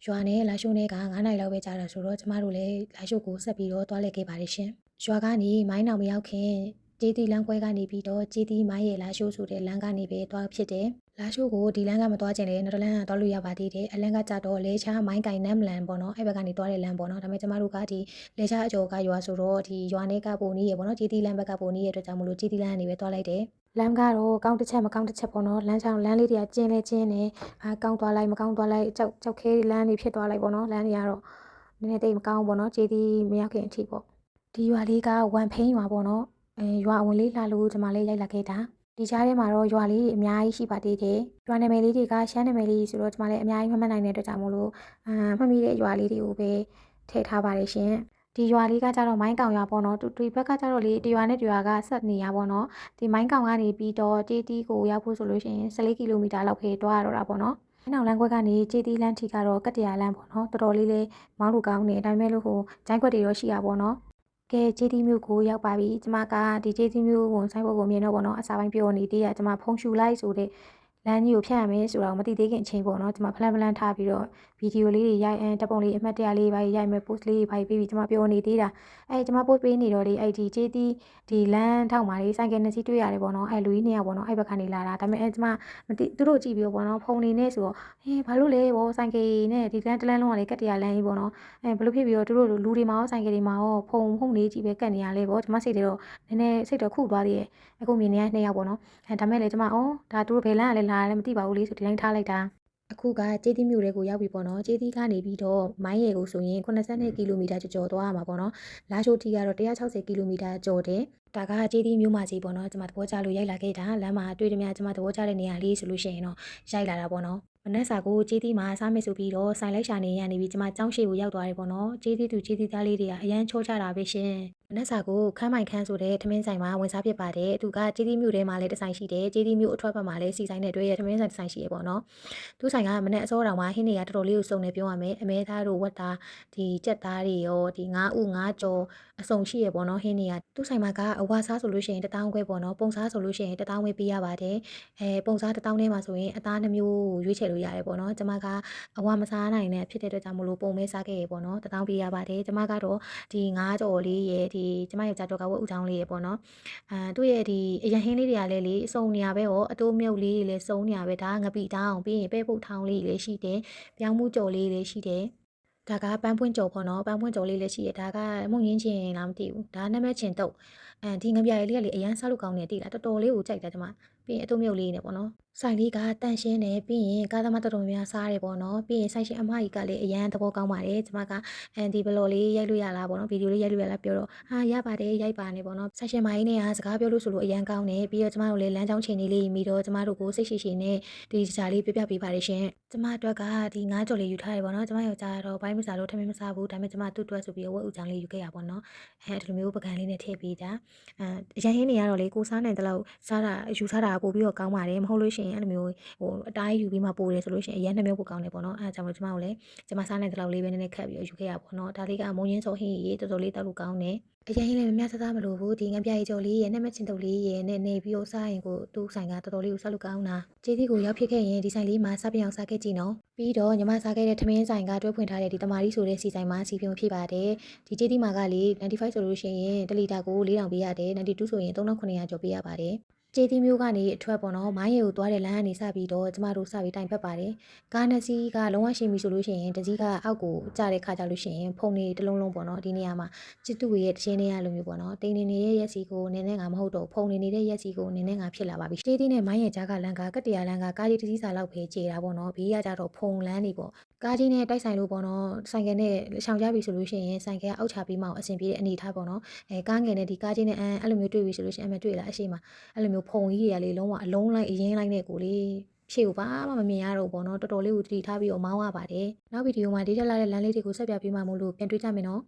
ရွာနဲ့လာရှိုးနဲ့က9နိုင်လောက်ပဲကြာတာဆိုတော့ကျမတို့လည်းလာရှိုးကိုဆက်ပြီးတော့တွားလဲခဲ့ပါတယ်ရှင်ရွာကနေမိုင်းနောင်မရောက်ခင်ကျေးတီလမ်းခွဲကနေပြီးတော့ကျေးတီမိုင်းရဲ့လာရှိုးဆိုတဲ့လမ်းကနေပဲတွားဖြစ်တယ်လာရှိုးကိုဒီလမ်းကမတွားကျင်လေနောက်လမ်းကတွားလို့ရပါသေးတယ်အလန်းကကြတော့လဲချားမိုင်းကင်နမ်လန်ပေါ့နော်အဲ့ဘက်ကနေတွားတဲ့လမ်းပေါ့နော်ဒါပေမဲ့ကျမတို့ကဒီလဲချားအကျော်ကရွာဆိုတော့ဒီရွာနဲ့ကပုံနီးရပေါ့နော်ကျေးတီလမ်းဘက်ကပုံနီးရအတွက်ကြောင့်မလို့ကျေးတီလမ်းကနေပဲတွားလိုက်တယ်လမ်းကတော့ကောင်းတစ်ချက်မကောင်းတစ်ချက်ပေါ့နော်လမ်းချောင်းလမ်းလေးတွေကကျင်းလဲကျင်းနေကောင်းသွားလိုက်မကောင်းသွားလိုက်ကြောက်ခဲလမ်းတွေဖြစ်သွားလိုက်ပေါ့နော်လမ်းတွေကတော့နည်းနည်းတိတ်မကောင်းပေါ့နော်ကျေးတီမရောက်ခင်အထိပေါ့ဒီရွာလေးကဝမ်ဖိန်းရွာပေါ့နော်ရွာအဝင်လေးလာလို့ကျွန်မလေးရိုက်လာခဲ့တာဒီကြားထဲမှာတော့ရွာလေးတွေအများကြီးရှိပါသေးတယ်ရွာနာမည်လေးတွေကရှမ်းနာမည်လေးဆိုတော့ကျွန်မလည်းအများကြီးမှတ်နိုင်တဲ့အတွက်ကြောင့်မို့လို့မှတ်မိတဲ့ရွာလေးတွေကိုပဲထည့်ထားပါတယ်ရှင်ဒီရွာလေးကကြတော့မိုင်းကောင်ရွာပေါ့နော်ဒီဘက်ကကြတော့လေတရွာနဲ့တရွာကဆက်နေရပေါ့နော်ဒီမိုင်းကောင်ကနေပြီးတော့ကျေးတီကိုရောက်ဖို့ဆိုလို့ရှိရင်14ကီလိုမီတာလောက်ပဲတွားရတော့တာပေါ့နော်။နောက်လမ်းခွက်ကနေကျေးတီလမ်းထိကတော့ကတ္တရာလမ်းပေါ့နော်တော်တော်လေးလေးမောင်းလို့ကောင်းနေဒါပေမဲ့လို့ဟိုဂျိုင်းခွက်တွေတော့ရှိရပေါ့နော်။ကဲကျေးတီမြို့ကိုရောက်ပါပြီ။ကျမကဒီကျေးတီမြို့ကိုဆိုင်းဘုတ်ကိုမြင်တော့ပေါ့နော်အစာပိုင်းပြောနေသေးရကျမဖုန်းရှူလိုက်ဆိုတဲ့လမ်းကြီးကိုဖြတ်ရမယ်ဆိုတော့မသိသေးခင်အချိန်ပေါ့နော်ကျမဖလန်ဖလန်ထားပြီးတော့ဗီဒီယိုလေးတွေရိုက်တပ်ပုံလေးအမှတ်တရလေးပါရိုက်မယ် post လေးပါပြီးကျမပြောနေသေးတာကျမ post ပေးနေတော့လေဒီကျေးတီဒီလမ်းထောက်မှာလေးဆိုင်ကယ်နှစ်စီးတွေ့ရတယ်ပေါ့နော်လူကြီးနှစ်ယောက်ပေါ့နော်ဘက်ကနေလာတာဒါပေမဲ့ကျမမသိသူတို့ကြည့်ပြီးတော့ပေါ့နော်ဖုန်းနေနဲ့ဆိုတော့ဘာလို့လဲပေါ့ဆိုင်ကယ်နဲ့ဒီလမ်းတလမ်းလုံးကလေကတ္တရာလမ်းကြီးပေါ့နော်ဘလို့ဖြစ်ပြီးတော့သူတို့လူတွေမှာရောဆိုင်ကယ်တွေမှာရောဖုန်းလေးကြည့်ပဲကတ်နေရလဲပေါ့ကျမစိတ်တွေတော့နည်းနည်းစိတ်တော့ခုသွားသေးရဲ့အခုမြင်နေရနှစ်ယောက်ပေါ့နော်ဒါမဲ့လေကျမဒါသူတို့ဘယ်လမ်းကလည်းလာတယ်မသိပါဘူးလေဆိုဒီတိုင်းထားလိုက်တာအခုကကျေးတီမြို့တွေကိုရောက်ပြီပေါ့နော်ကျေးတီကနေပြီးတော့မိုင်းရဲကိုဆိုရင်82ကီလိုမီတာကျော်သွားရမှာပေါ့နော်လာရှိုးတီကတော့160ကီလိုမီတာကျော်တယ်ဒါကကျေးတီမြို့မှာကြီးပေါ့နော်ကျမသဘောကျလို့ရိုက်လာခဲ့တာလမ်းမှာတွေ့တယ်များကျမသဘောကျတဲ့နေရာလေးဆိုလို့ရှိရင်တော့ရိုက်လာတာပေါ့နော်မနက်စာကိုကျေးတီမှာစားမယ်ဆိုပြီးတော့ဆိုင်လိုက်ရှာနေရနေပြီးကျမကျောင်းရှိကိုရောက်သွားတယ်ပေါ့နော်ကျေးတီသူကျေးတီသားလေးတွေကအရန်ချိုးချတာပဲရှင်မနက်စာကိုခန်းမိုင်ခန်းဆိုတဲ့ထမင်းဆိုင်မှာဝင်စားဖြစ်ပါတယ်သူကကျေးတီမြို့ထဲမှာလည်းတစ်ဆိုင်ရှိတယ်ကျေးတီမြို့အထွက်ဘက်မှာလည်းစီဆိုင်နဲ့တွဲရထမင်းဆိုင်တစ်ဆိုင်ရှိရပေါ့နော်သူဆိုင်ကမနက်အစောတောင်မှဟင်းတွေကတော်တော်လေးကိုစုံနေပြောရမယ်အမဲသားတို့ဝက်သားဒီကြက်သားတွေရောဒီငါးဥငါးကြော်အစုံရှိရပေါ့နော်ဟင်းတွေကသူဆိုင်မှာကအဝါစားဆိုလို့ရှိရင်1000ခွဲပေါ့နော်ပုံစားဆိုလို့ရှိရင်1000ခွဲပေးရပါတယ်ပုံစား1000ထဲမှာဆိုရင်အသား2မျိုးရွေးချယ်လို့ရတယ်ပေါ့နော်ကျမကအဝါမစားနိုင်တဲ့ဖြစ်တဲ့အတွက်ကြောင့်မလို့ပုံမဲစားခဲ့ရပေါ့နော်1000ပေးရပါတယ်ကျမကတော့ဒီငါးကြော်လေးရယ်ဒီကျမရဲ့ကြာကြော်ကဝက်ဥချောင်းလေးရယ်ပေါ့နော်သူ့ရဲ့ဒီအရင်ဟင်းလေးတွေကလည်းလေစုံနေရပဲရောအတိုးမြုပ်လေးတွေလည်းစုံနေရပဲဒါငပိတောင်းပြီးရင်ပဲဖို့ထောင်းလေးလည်းရှိတယ်ပြောင်းမှုကြော်လေးလည်းရှိတယ်ဒါကပန်းပွင့်ကြော်ပေါ့နော်ပန်းပွင့်ကြော်လေးလည်းရှိရဒါကမုံရင်းချင်းလားမသိဘူးဒါနာမည်ချင်းတုတ်ဒီငပြားလေးကလေအရန်စားလို့ကောင်းနေတိလားတော်တော်လေးကိုကြိုက်တယ်ကျမပြီးရင်အတုံးမြုပ်လေးနဲ့ပေါ့နော်ဆိုင်လေးကတန့်ရှင်းတယ်ပြီးရင်ကားသမားတော်တော်များများစားတယ်ပေါ့နော်ပြီးရင်ဆိုင်ရှင်အမကြီးကလည်းအရန်သဘောကောင်းပါတယ်ကျမကဒီဘလော်လေးရိုက်လို့ရလားပေါ့နော်ဗီဒီယိုလေးရိုက်လို့ရလားပြောတော့ရပါတယ်ရိုက်ပါနေပေါ့နော်ဆိုင်ရှင်မကြီးနဲ့စကားပြောလို့ဆိုလို့အရန်ကောင်းတယ်ပြီးတော့ကျမတို့လည်းလမ်းကြောင်းချိန်လေးမိတော့ကျမတို့ကိုစိတ်ရှိရှိနဲ့ဒီဂျာလေးပြပြပေးပါတယ်ရှင်ကျမအတွက်ကဒီငါးကြော်လေးယူထားရပေါ့နော်ကျမယောက်ျားတော့ဘိုင်းမစားလို့ထမင်းမစားဘူးဒါပေမဲ့ကျမသူ့အတွက်ဆိုပြီးဝက်ဥချောင်းလေးယူခဲ့ရပေါ့နော်ဒီလိုမျိုးပကံလေးနဲ့ထည့်ပေးတာအရင်ဟင်းတွေကတော့လေကိုစားနိုင်တဲ့လောက်စားတာယူထားတာပို့ပြီးတော့ကောင်းပါတယ်မဟုတ်လို့ရှိရင်အဲ့လိုမျိုးအတိုင်းယူပြီးမှပို့တယ်ဆိုလို့ရှိရင်အရင်2မျိုးပို့ကောင်းတယ်ပေါ့နော်အဲ့ဒါကြောင့်မို့ကျမကိုလည်းကျမစားနိုင်တဲ့လောက်လေးပဲနည်းနည်းခက်ပြီးယူခဲ့ရပေါ့နော်ဒါလေးကမုံရင်းစောဟင်းကြီးတော်တော်လေးတောက်လို့ကောင်းတယ်အရင်လည်းမမြတ်သားမလို့ဘူးဒီငပြားကြီးကြော်လေးရဲ့နဲ့မချင်းတုပ်လေးရဲ့နဲ့နေပြီးတော့စားရင်ကိုသူ့ဆိုင်ကတော်တော်လေးကိုစားလို့ကောင်းတာကျေးသီးကိုရောက်ဖြစ်ခဲ့ရင်ဒီဆိုင်လေးမှာစားပြအောင်စားခဲ့ကြည့်နော်ပြီးတော့ညီမစားခဲ့တဲ့ထမင်းဆိုင်ကတွဲဖွင့်ထားတဲ့ဒီတမာရီဆိုတဲ့စီဆိုင်မှာစီပြုံဖြစ်ပါတယ်ဒီကျေးသီးမှာကလေ95ဆိုလို့ရှိရင်1လီတာကို4000ပေးရတယ်92ဆိုရင်3900ကျော်ပေးရပါတယ်ကျေးသီးမျိုးကနေအထွက်ပေါ့နော်မိုင်းရီကိုသွားတဲ့လမ်းကနေစပြီးတော့ကျမတို့စပြီးတိုင်ဖက်ပါတယ်ကားနှစ်စီးကလုံးဝရှင်းပြီဆိုလို့ရှိရင်တစည်းကအောက်ကိုကျတဲ့ခါကြလို့ရှိရင်ဖုန်နေတစ်လုံးလုံးပေါ့နော်ဒီနေရာမှာချစ်သူရဲ့တခြင်းနေရလိုမျိုးပေါ့နော်တိန်နေတဲ့ရက်စီကိုနင်းနဲ့ငါမဟုတ်တော့ဖုန်နေတဲ့ရက်စီကိုနင်းနဲ့ငါဖြစ်လာပါပြီကျေးသီးနဲ့မိုင်းရဲ့ကြားကလမ်းကကတ္တရာလမ်းကကားကြီးတစ်စီးစာလောက်ပဲကျေတာပေါ့နော်ဘေးကကြတော့ဖုန်လမ်းနေပေါ့ကားကြီးနဲ့တိုက်ဆိုင်လို့ပေါ့နော်ဆိုင်ကယ်နဲ့ရှောင်ကြပြီဆိုလို့ရှိရင်ဆိုင်ကယ်အောက်ချပြီးမှအဆင်ပြေတဲ့အနေထားပေါ့နော်ကားငယ်နဲ့ဒီကားကြီးနဲ့အဲ့လိုမျိုးတွေ့ပြီဆိုလို့ရှိရင်တွေ့လားအရှိမအဲ့လိုမျိုးဖုန်ကြီးတွေကလေလုံးဝအလုံးလိုက်အရင်လိုက်နဲ့ကိုလေဖြေကိုဘာမှမမြင်ရတော့ဘောနော်တော်တော်လေးကိုတတိထားပြီးတော့မောင်းရပါတယ်နောက်ဗီဒီယိုမှာဒီထက်လာတဲ့လမ်းလေးတွေကိုဆက်ပြပေးမှမို့လို့ပြန်တွေ့ကြမယ်နော်